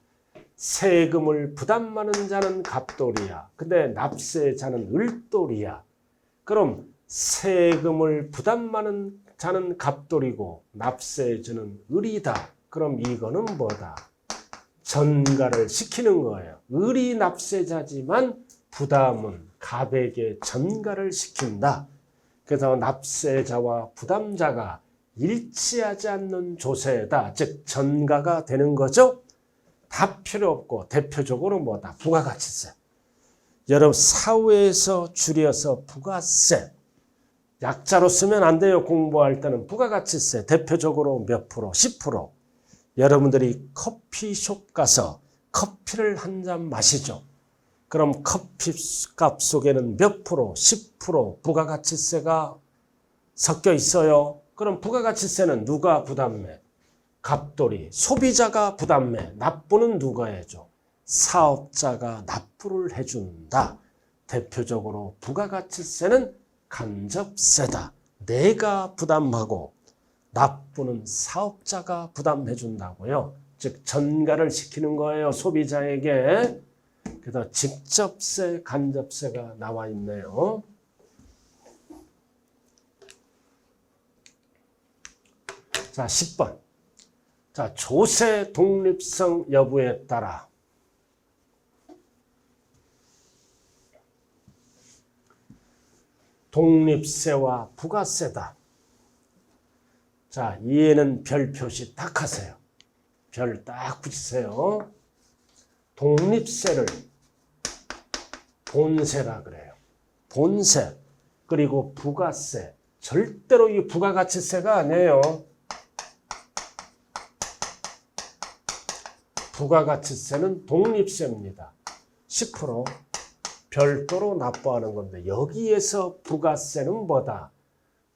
세금을 부담하는 자는 갑돌이야. 근데 납세자는 을돌이야. 그럼 세금을 부담하는 자는 갑돌이고 납세자는 을이다. 그럼 이거는 뭐다? 전가를 시키는 거예요. 을이 납세자지만 부담은 갑에게 전가를 시킨다. 그래서 납세자와 부담자가 일치하지 않는 조세다. 즉 전가가 되는 거죠. 다 필요 없고 대표적으로 뭐다? 부가가치세. 여러분 사회에서 줄여서 부가세. 약자로 쓰면 안 돼요. 공부할 때는 부가가치세 대표적으로 몇 프로? 10%. 여러분들이 커피숍 가서 커피를 한 잔 마시죠. 그럼 커피값 속에는 몇 프로? 10% 부가가치세가 섞여 있어요. 그럼 부가가치세는 누가 부담해? 갑돌이. 소비자가 부담해. 납부는 누가 해줘? 사업자가 납부를 해준다. 대표적으로 부가가치세는 간접세다. 내가 부담하고 납부는 사업자가 부담해 준다고요. 즉 전가를 시키는 거예요. 소비자에게. 그래서 직접세, 간접세가 나와 있네요. 자, 10번. 자, 조세 독립성 여부에 따라 독립세와 부가세다. 자, 이해는 별 표시 딱 하세요. 별 딱 붙이세요. 독립세를 본세라 그래요. 본세. 그리고 부가세. 절대로 이 부가가치세가 아니에요. 부가가치세는 독립세입니다. 10% 별도로 납부하는 건데 여기에서 부가세는 뭐다?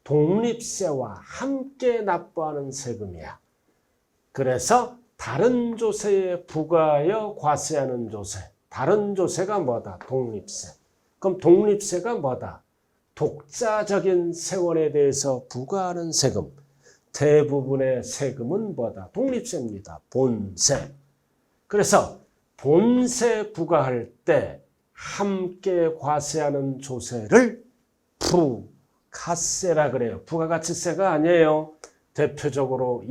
독립세와 함께 납부하는 세금이야. 그래서 다른 조세에 부과하여 과세하는 조세. 다른 조세가 뭐다? 독립세. 그럼 독립세가 뭐다? 독자적인 세원에 대해서 부과하는 세금. 대부분의 세금은 뭐다? 독립세입니다. 본세. 그래서 본세 부과할 때 함께 과세하는 조세를 부가세라 그래요. 부가가치세가 아니에요. 대표적으로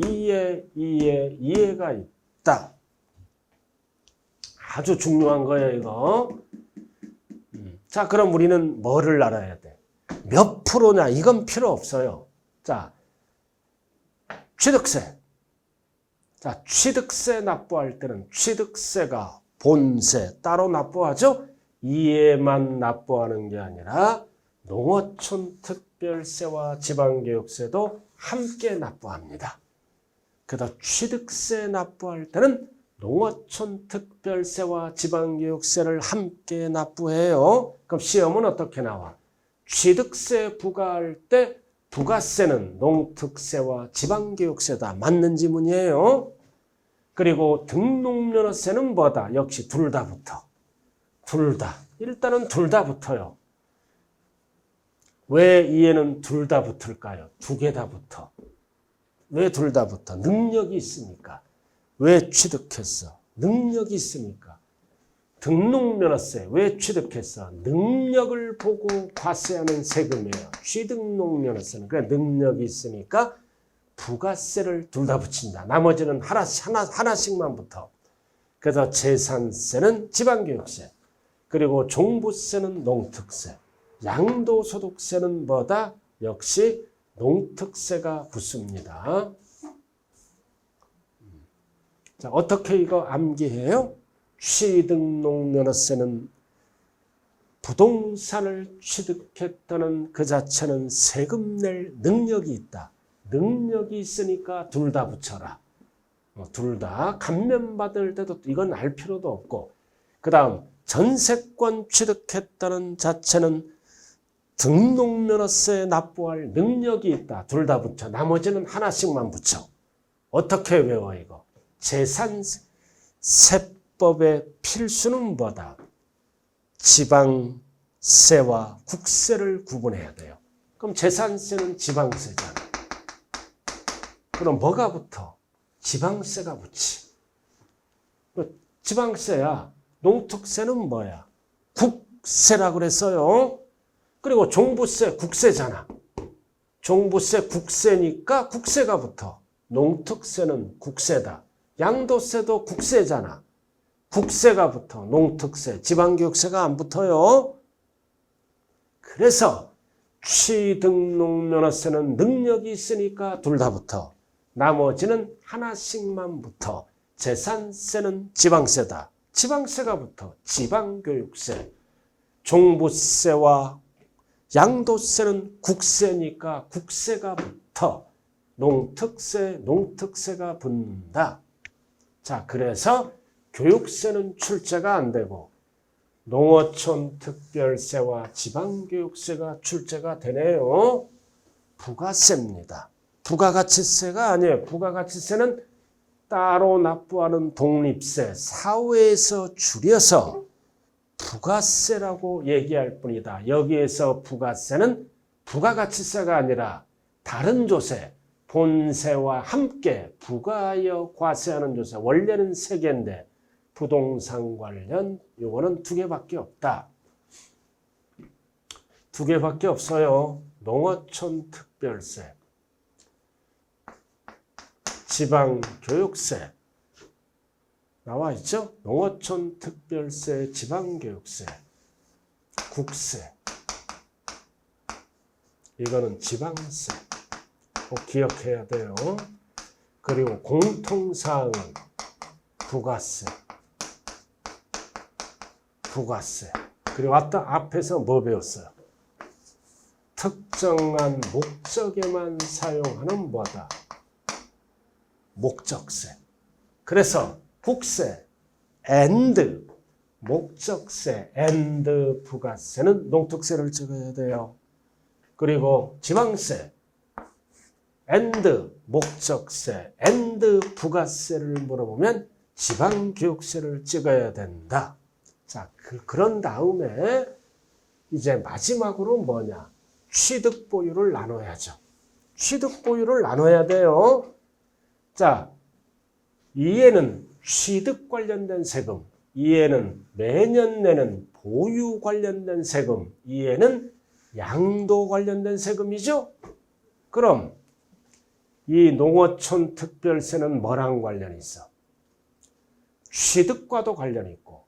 이해가 있다. 아주 중요한 거예요, 이거. 자, 그럼 우리는 뭐를 알아야 돼? 몇 프로냐? 이건 필요 없어요. 자, 취득세. 자, 취득세 납부할 때는 취득세가 본세 따로 납부하죠? 이에만 납부하는 게 아니라 농어촌 특별세와 지방교육세도 함께 납부합니다. 그래서 취득세 납부할 때는 농어촌 특별세와 지방교육세를 함께 납부해요. 그럼 시험은 어떻게 나와? 취득세 부과할 때 부가세는 농특세와 지방교육세다. 맞는 지문이에요. 그리고 등록면허세는 뭐다? 역시 둘 다 붙어. 둘 다. 일단은 둘 다 붙어요. 왜 이에는 둘 다 붙을까요? 두 개 다 붙어. 왜 둘 다 붙어? 능력이 있으니까. 왜 취득했어? 능력이 있으니까. 등록면허세 왜 취득했어? 능력을 보고 과세하는 세금이에요. 취등록면허세는 그냥 능력이 있으니까 부가세를 둘 다 붙인다. 나머지는 하나씩만 붙어. 그래서 재산세는 지방교육세, 그리고 종부세는 농특세, 양도소득세는 뭐다? 역시 농특세가 붙습니다. 자, 어떻게 이거 암기해요? 취등록면허세는 부동산을 취득했다는 그 자체는 세금 낼 능력이 있다. 능력이 있으니까 둘 다 붙여라. 둘 다 감면받을 때도 이건 알 필요도 없고, 그 다음 전세권 취득했다는 자체는 등록면허세 납부할 능력이 있다. 둘 다 붙여. 나머지는 하나씩만 붙여. 어떻게 외워 이거? 재산세법의 필수는 뭐다? 지방세와 국세를 구분해야 돼요. 그럼 재산세는 지방세잖아. 그럼 뭐가 붙어? 지방세가 붙지. 지방세야. 농특세는 뭐야? 국세라고 그랬어요. 그리고 종부세 국세잖아. 종부세 국세니까 국세가 붙어. 농특세는 국세다. 양도세도 국세잖아. 국세가 붙어. 농특세, 지방교육세가 안 붙어요. 그래서 취등록면허세는 능력이 있으니까 둘 다 붙어. 나머지는 하나씩만 붙어. 재산세는 지방세다. 지방세가 붙어. 지방교육세. 종부세와 양도세는 국세니까 국세가 붙어. 농특세가 붙는다. 자, 그래서 교육세는 출제가 안 되고 농어촌 특별세와 지방교육세가 출제가 되네요. 부가세입니다. 부가가치세가 아니에요. 부가가치세는 따로 납부하는 독립세, 사회에서 줄여서 부가세라고 얘기할 뿐이다. 여기에서 부가세는 부가가치세가 아니라 다른 조세, 본세와 함께 부과하여 과세하는 조세. 원래는 3개인데 부동산 관련 요거는 2개밖에 없다. 2개밖에 없어요. 농어촌 특별세, 지방교육세 나와 있죠? 농어촌 특별세, 지방교육세, 국세. 이거는 지방세. 꼭 기억해야 돼요. 그리고 공통사항은 부가세. 그리고 앞에서 뭐 배웠어요? 특정한 목적에만 사용하는 뭐다? 목적세. 그래서 국세 and 목적세 and 부가세는 농특세를 찍어야 돼요. 그리고 지방세 and 목적세 and 부가세를 물어보면 지방교육세를 찍어야 된다. 자, 그런 다음에 이제 마지막으로 뭐냐? 취득보유를 나눠야죠. 취득보유를 나눠야 돼요. 자, 이에는 취득 관련된 세금, 이에는 매년 내는 보유 관련된 세금, 이에는 양도 관련된 세금이죠. 그럼 이 농어촌 특별세는 뭐랑 관련이 있어? 취득과도 관련이 있고,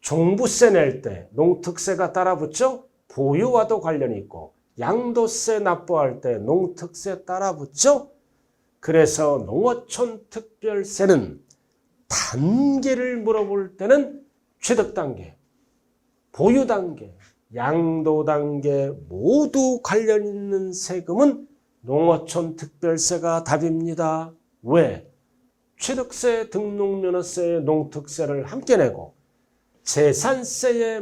종부세 낼 때 농특세가 따라붙죠? 보유와도 관련이 있고, 양도세 납부할 때 농특세 따라붙죠? 그래서 농어촌 특별세는 단계를 물어볼 때는 취득 단계, 보유 단계, 양도 단계 모두 관련 있는 세금은 농어촌 특별세가 답입니다. 왜? 취득세, 등록면허세, 농특세를 함께 내고 재산세에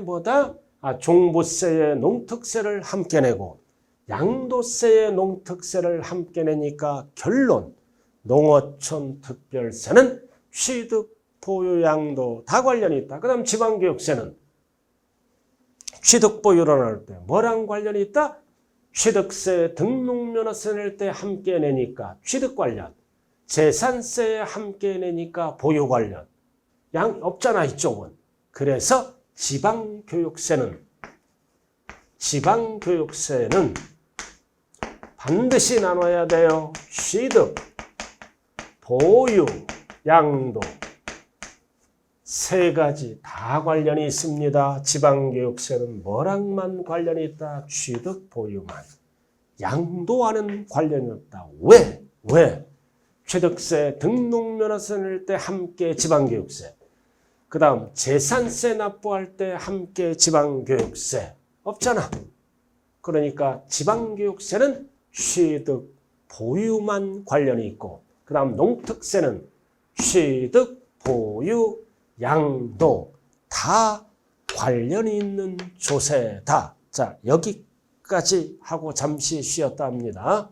종부세에 농특세를 함께 내고 양도세에 농특세를 함께 내니까 결론, 농어촌 특별세는 취득, 보유, 양도 다 관련이 있다. 그 다음 지방교육세는 취득, 보유를 나눌 때 뭐랑 관련이 있다? 취득세, 등록면허세 낼 때 함께 내니까 취득 관련, 재산세에 함께 내니까 보유 관련, 없잖아 이쪽은. 그래서 지방교육세는 반드시 나눠야 돼요. 취득, 보유, 양도 세 가지 다 관련이 있습니다. 지방교육세는 뭐랑만 관련이 있다? 취득, 보유만. 양도와는 관련이 없다. 왜? 취득세, 등록면허세 낼 때 함께 지방교육세. 그 다음 재산세 납부할 때 함께 지방교육세. 없잖아. 그러니까 지방교육세는 취득, 보유만 관련이 있고, 그 다음 농특세는 취득, 보유, 양도 다 관련이 있는 조세다. 자, 여기까지 하고 잠시 쉬었다 합니다.